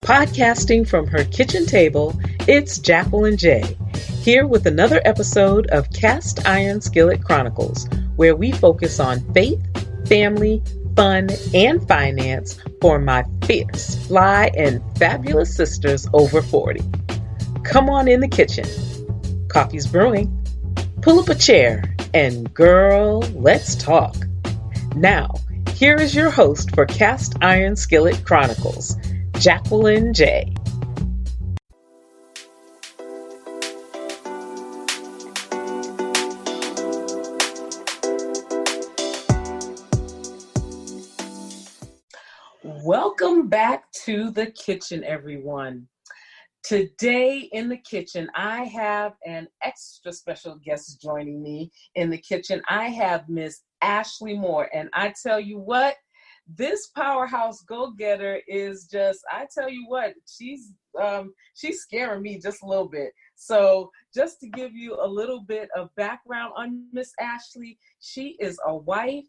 Podcasting from her kitchen table, it's Jacqueline J. Here with another episode of Cast Iron Skillet Chronicles, where we focus on faith, family, fun, and finance for my fierce, fly, and fabulous sisters over 40. Come on in the kitchen. Coffee's brewing. Pull up a chair and girl, let's talk. Now, here is your host for Cast Iron Skillet Chronicles, Jacqueline J. Welcome back to the kitchen, everyone. Today in the kitchen, I have an extra special guest joining me in the kitchen. I have Miss Ashley Moore, and I tell you what, this powerhouse go-getter is just, I tell you what, she's scaring me just a little bit. So just to give you a little bit of background on Miss Ashley, she is a wife,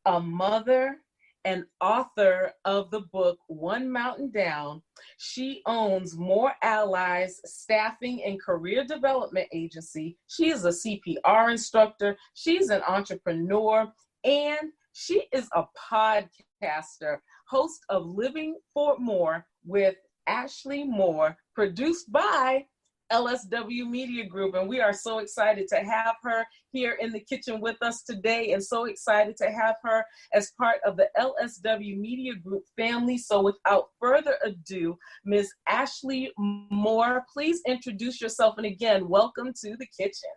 a mother, and author of the book One Mountain Down. She owns More Allies Staffing and Career Development Agency. She is a CPR instructor. She's an entrepreneur, and she is a podcaster, host of Living for More with Ashley Moore, produced by LSW Media Group. And we are so excited to have her here in the kitchen with us today, and so excited to have her as part of the LSW Media Group family. So without further ado, Ms. Ashley Moore, please introduce yourself. And again, welcome to the kitchen.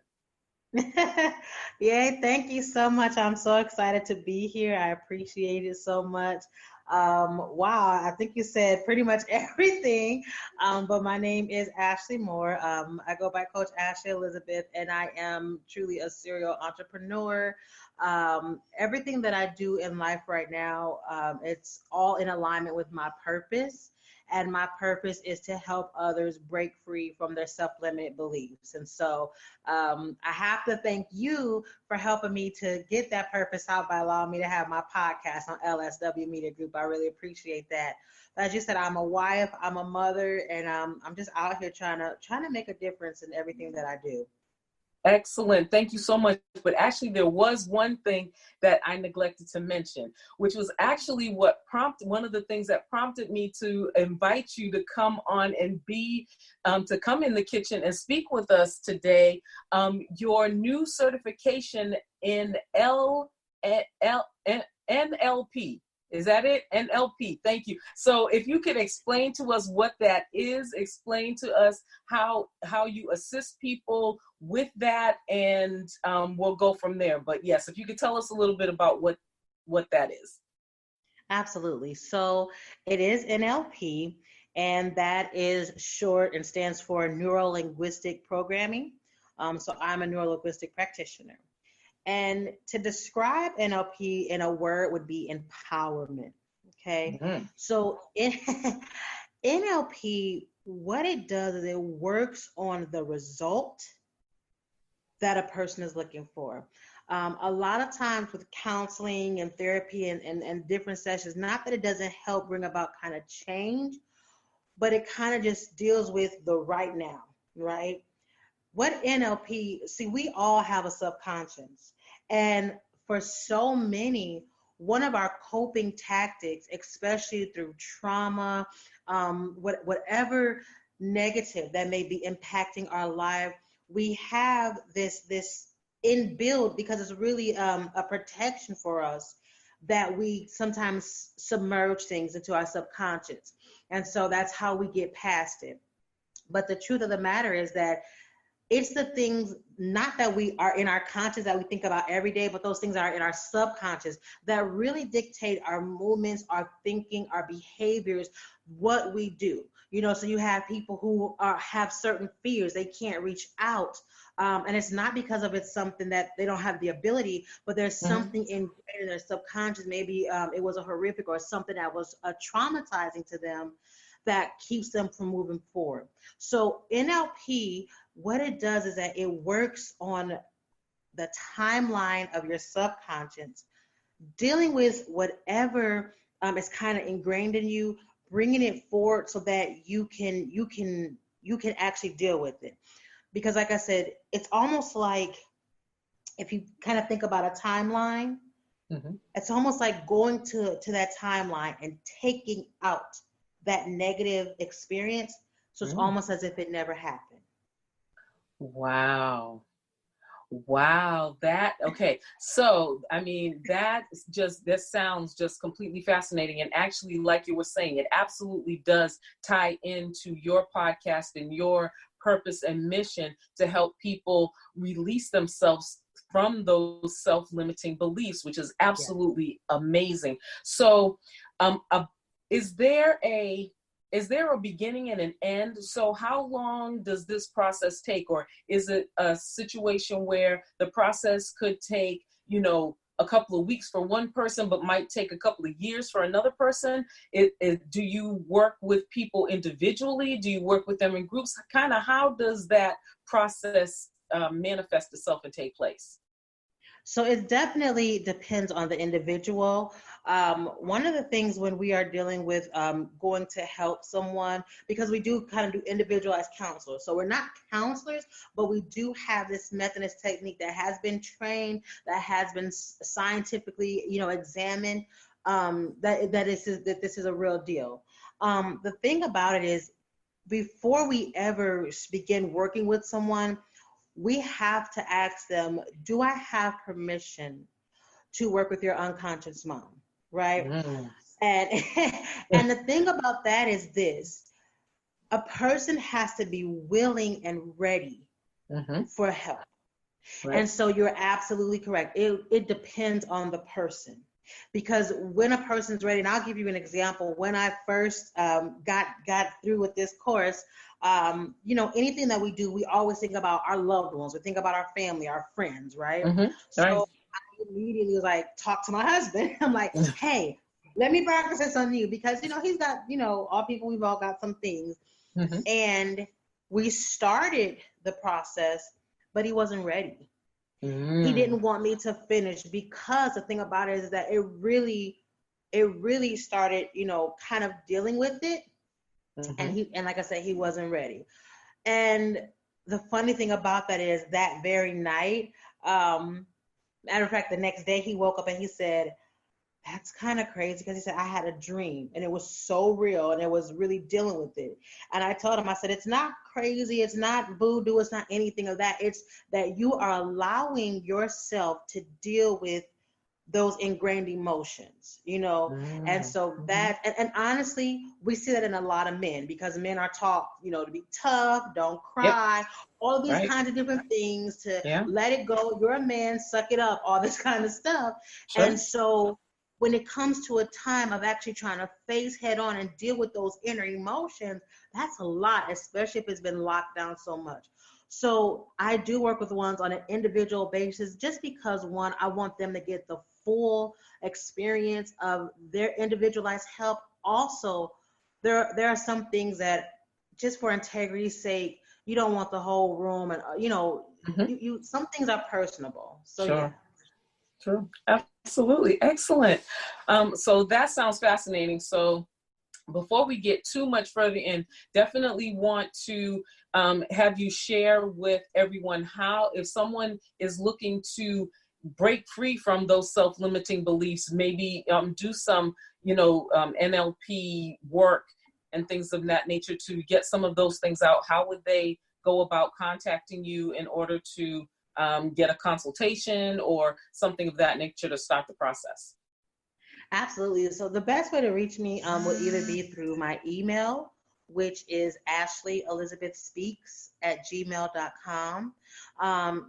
Yay, thank you so much. I'm so excited to be here. I appreciate it so much. Wow, I think you said pretty much everything, but my name is Ashley Moore. I go by Coach Ashley Elizabeth, and I am truly a serial entrepreneur. Everything that I do in life right now, it's all in alignment with my purpose. And my purpose is to help others break free from their self-limited beliefs. And so I have to thank you for helping me to get that purpose out by allowing me to have my podcast on LSW Media Group. I really appreciate that. But as you said, I'm a wife, I'm a mother, and I'm just out here trying to make a difference in everything that I do. Excellent. Thank you so much. But actually, there was one thing that I neglected to mention, which was actually one of the things that prompted me to invite you to come on and to come in the kitchen and speak with us today. Your new certification in NLP. Is that it? NLP. Thank you. So if you could explain to us what that is, explain to us how you assist people with that, and we'll go from there. But yes, if you could tell us a little bit about what that is. Absolutely. So it is NLP, and that is short and stands for Neuro-Linguistic Programming. So I'm a neuro-linguistic practitioner. And to describe NLP in a word would be empowerment. Okay. Mm-hmm. So in NLP, what it does is it works on the result that a person is looking for. A lot of times with counseling and therapy and different sessions, not that it doesn't help bring about kind of change, but it kind of just deals with the right now, right? What NLP, see, we all have a subconscious. And for so many, one of our coping tactics, especially through trauma, whatever negative that may be impacting our life, we have this inbuilt, because it's really a protection for us, that we sometimes submerge things into our subconscious. And so that's how we get past it. But the truth of the matter is that it's the things, not that we are in our conscious that we think about every day, but those things are in our subconscious that really dictate our movements, our thinking, our behaviors, what we do. You know, so you have people who have certain fears, they can't reach out. And it's not because of it's something that they don't have the ability, but there's something in their subconscious. Maybe it was a horrific or something that was traumatizing to them that keeps them from moving forward. So NLP, what it does is that it works on the timeline of your subconscious, dealing with whatever is kind of ingrained in you, bringing it forward so that you can actually deal with it. Because like I said, it's almost like, if you kind of think about a timeline, it's almost like going to that timeline and taking out that negative experience. So it's almost as if it never happened. Wow. Wow, okay. So, I mean, that sounds just completely fascinating. And actually, like you were saying, it absolutely does tie into your podcast and your purpose and mission to help people release themselves from those self-limiting beliefs, which is absolutely amazing. So, is there a beginning and an end? So how long does this process take? Or is it a situation where the process could take, a couple of weeks for one person, but might take a couple of years for another person? Do you work with people individually? Do you work with them in groups? Kind of how does that process manifest itself and take place? So it definitely depends on the individual. One of the things when we are dealing with going to help someone, because we do kind of do individualized counselors. So we're not counselors, but we do have this Methodist technique that has been trained, that has been scientifically, examined, that this is a real deal. The thing about it is, before we ever begin working with someone, we have to ask them, do I have permission to work with your unconscious mom, right? And and the thing about that is this: a person has to be willing and ready for help. Right. And so you're absolutely correct. It depends on the person. Because when a person's ready, and I'll give you an example. When I first got through with this course, anything that we do, we always think about our loved ones. We think about our family, our friends, right? So right. I immediately was like, talk to my husband. I'm like, hey, let me practice this on you, because, he's got, all people, we've all got some things. And we started the process, but he wasn't ready. He didn't want me to finish, because the thing about it is that it really started, kind of dealing with it. And like I said, he wasn't ready. And the funny thing about that is, that very night, matter of fact, the next day he woke up and he said, that's kind of crazy, because he said, I had a dream and it was so real and it was really dealing with it. And I told him, I said, it's not crazy, it's not voodoo, it's not anything of that. It's that you are allowing yourself to deal with those ingrained emotions, and so that, and honestly, we see that in a lot of men, because men are taught, to be tough, don't cry, all of these kinds of different things, to let it go, you're a man, suck it up, all this kind of stuff. Sure. And so when it comes to a time of actually trying to face head on and deal with those inner emotions, that's a lot, especially if it's been locked down so much. So I do work with ones on an individual basis, just because, one, I want them to get the full experience of their individualized help. Also, there are some things that, just for integrity's sake, you don't want the whole room, and you some things are personable. So sure. Sure. Absolutely. Excellent. So that sounds fascinating. So before we get too much further in, definitely want to have you share with everyone how, if someone is looking to break free from those self-limiting beliefs, maybe do some, NLP work and things of that nature to get some of those things out, how would they go about contacting you in order to get a consultation or something of that nature to start the process? Absolutely. So the best way to reach me would either be through my email, which is ashleyelizabethspeaks@gmail.com.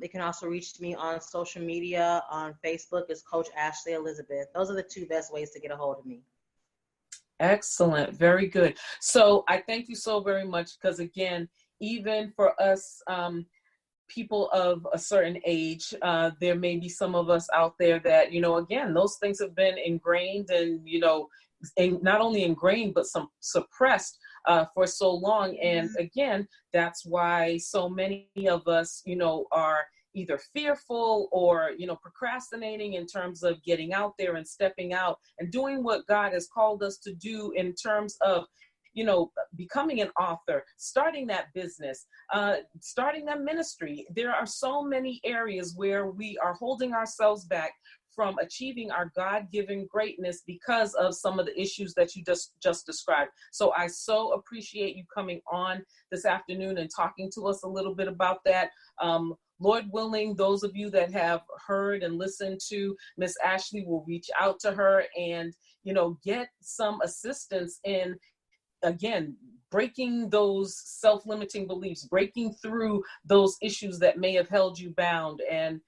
They can also reach me on social media. On Facebook is Coach Ashley Elizabeth. Those are the two best ways to get a hold of me. Excellent. Very good. So I thank you so very much, because again, even for us, people of a certain age, there may be some of us out there that, again, those things have been ingrained and, and not only ingrained, but some suppressed for so long. And again, that's why so many of us, are either fearful or, procrastinating in terms of getting out there and stepping out and doing what God has called us to do in terms of, becoming an author, starting that business, starting a ministry. There are so many areas where we are holding ourselves back from achieving our God-given greatness because of some of the issues that you just described. So I so appreciate you coming on this afternoon and talking to us a little bit about that. Lord willing, those of you that have heard and listened to Miss Ashley will reach out to her and, get some assistance in, again, breaking those self-limiting beliefs, breaking through those issues that may have held you bound and,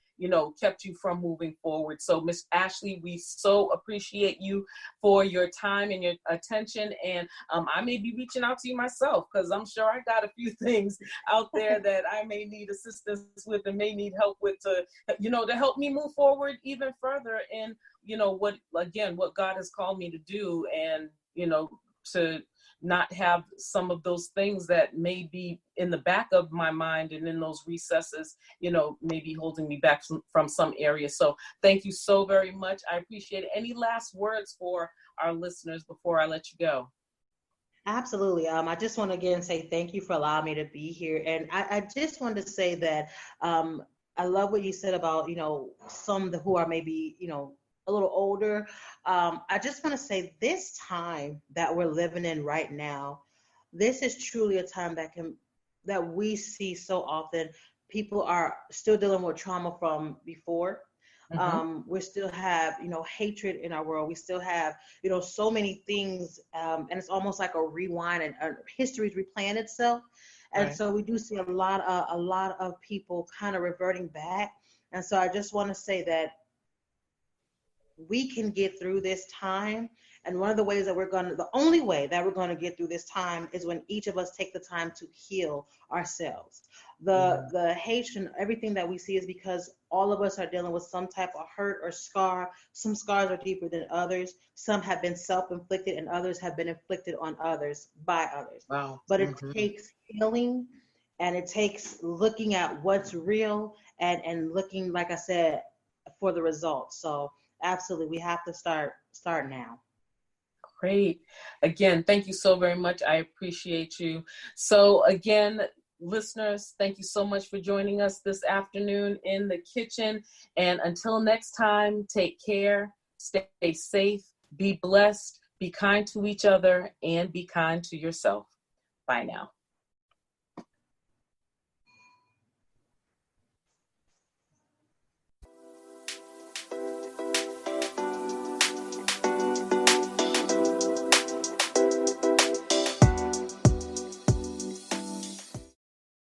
kept you from moving forward. So Miss Ashley, we so appreciate you for your time and your attention. And I may be reaching out to you myself because I'm sure I got a few things out there that I may need assistance with and may need help with to help me move forward even further in, what God has called me to do and, to not have some of those things that may be in the back of my mind and in those recesses, maybe holding me back from some areas. So thank you so very much. I appreciate it. Any last words for our listeners before I let you go? Absolutely. I just want to again say thank you for allowing me to be here. And I just wanted to say that I love what you said about, some who are maybe, a little older. I just want to say this time that we're living in right now, this is truly a time that we see so often. People are still dealing with trauma from before. We still have, hatred in our world. We still have, so many things, and it's almost like a rewind and history's replaying itself. And Right. so we do see a lot of people kind of reverting back. And so I just want to say that we can get through this time. And one of the ways that the only way that we're going to get through this time is when each of us take the time to heal ourselves. The hate and everything that we see is because all of us are dealing with some type of hurt or scar. Some scars are deeper than others. Some have been self-inflicted and others have been inflicted on others by others. Wow. But it takes healing and it takes looking at what's real and looking, like I said, for the results. So absolutely, we have to start now. Great. Again, thank you so very much. I appreciate you. So again, listeners, thank you so much for joining us this afternoon in the kitchen. And until next time, take care, stay safe, be blessed, be kind to each other, and be kind to yourself. Bye now.